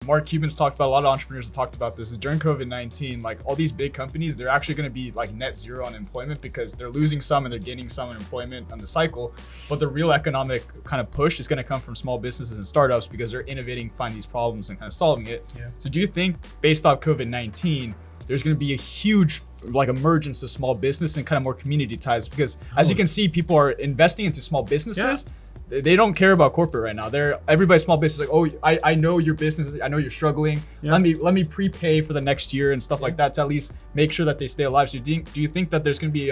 Mark Cuban's talked about, a lot of entrepreneurs have talked about this, is during COVID-19, like all these big companies, they're actually going to be like net zero unemployment because they're losing some and they're gaining some unemployment on the cycle. But the real economic kind of push is going to come from small businesses and startups because they're innovating, finding these problems and kind of solving it. Yeah. So do you think based off COVID-19, there's going to be a huge like emergence of small business and kind of more community ties? Because as you can see, people are investing into small businesses. Yeah. They don't care about corporate right now. Everybody's small business like, oh, I know your business. I know you're struggling. Yeah. Let me prepay for the next year and stuff like that to at least make sure that they stay alive. So do you think that there's going to be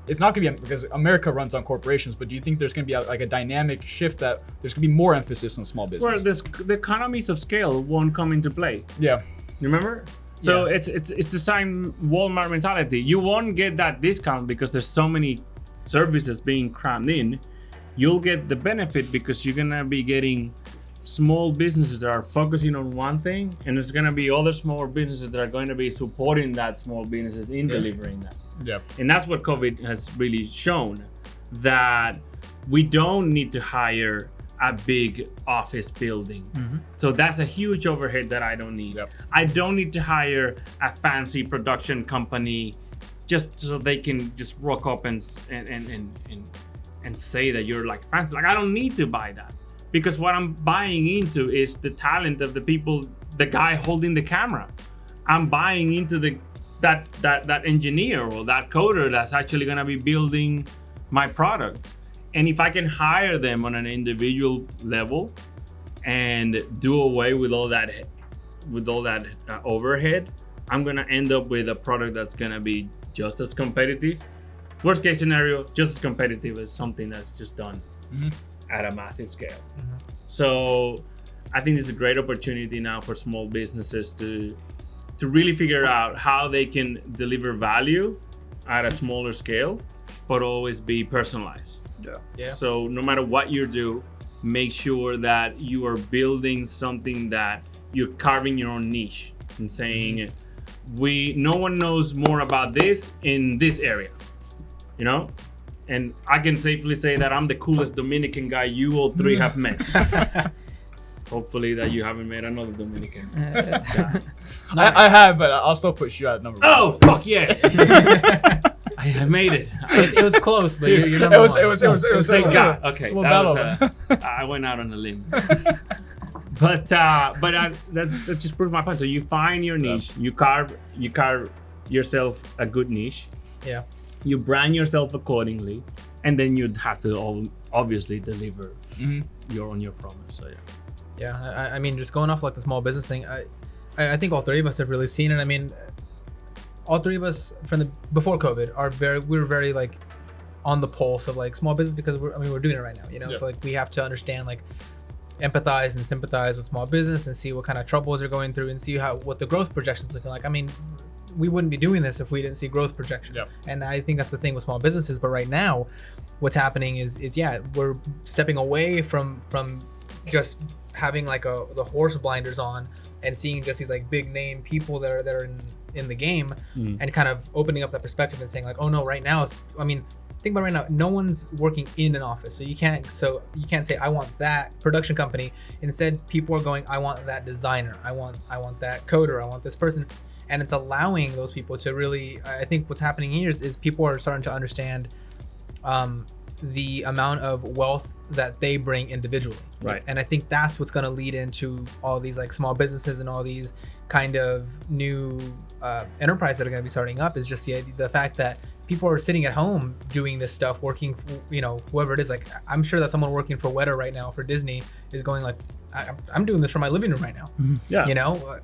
it's not going to be, because America runs on corporations, but do you think there's going to be a dynamic shift that there's going to be more emphasis on small business? Well, the economies of scale won't come into play. Yeah. You remember? So it's the same Walmart mentality. You won't get that discount because there's so many services being crammed in. You'll get the benefit because you're gonna be getting small businesses that are focusing on one thing, and there's gonna be other smaller businesses that are going to be supporting that small businesses in delivering that. Yeah. And that's what COVID has really shown, that we don't need to hire a big office building. Mm-hmm. So that's a huge overhead that I don't need. Yep. I don't need to hire a fancy production company just so they can just rock up and say that you're like fancy. Like, I don't need to buy that, because what I'm buying into is the talent of the people, the guy holding the camera. I'm buying into that engineer or that coder that's actually gonna be building my product. And if I can hire them on an individual level and do away with all that overhead, I'm gonna end up with a product that's gonna be just as competitive. Worst case scenario, just as competitive as something that's just done at a massive scale. Mm-hmm. So I think it's a great opportunity now for small businesses to really figure out how they can deliver value at a smaller scale, but always be personalized. Yeah. So no matter what you do, make sure that you are building something that you're carving your own niche and saying, no one knows more about this in this area. You know, and I can safely say that I'm the coolest Dominican guy you all three have met. Hopefully that you haven't met another Dominican. I have, but I'll still push you at number one. Oh, fuck yes. I made it. It was close, but you're number one. It was thank God. Okay, I went out on a limb. But that's just proof my point. So you find your niche, you carve yourself a good niche. Yeah. You brand yourself accordingly, and then you'd have to obviously deliver on your promise. So yeah. I mean, just going off like the small business thing, I think all three of us have really seen it. I mean, all three of us before COVID we're very like on the pulse of like small business, because we're doing it right now, you know. Yeah. So like we have to understand, like, empathize and sympathize with small business and see what kind of troubles they're going through and see what the growth projections looking like. I mean, we wouldn't be doing this if we didn't see growth projection. Yep. And I think that's the thing with small businesses. But right now, what's happening is we're stepping away from just having like the horse blinders on and seeing just these like big name people that are in the game, and kind of opening up that perspective and saying like, oh no, right now, think about right now, no one's working in an office, so you can't say I want that production company. Instead, people are going, I want that designer, I want that coder, I want this person. And it's allowing those people to really, I think what's happening here is people are starting to understand the amount of wealth that they bring individually. Right. And I think that's what's going to lead into all these like small businesses and all these kind of new enterprises that are going to be starting up, is just the fact that people are sitting at home doing this stuff, working, whoever it is. Like, I'm sure that someone working for Weta right now, for Disney, is going like, I'm doing this from my living room right now. Yeah.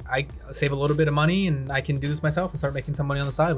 I save a little bit of money and I can do this myself and start making some money on the side.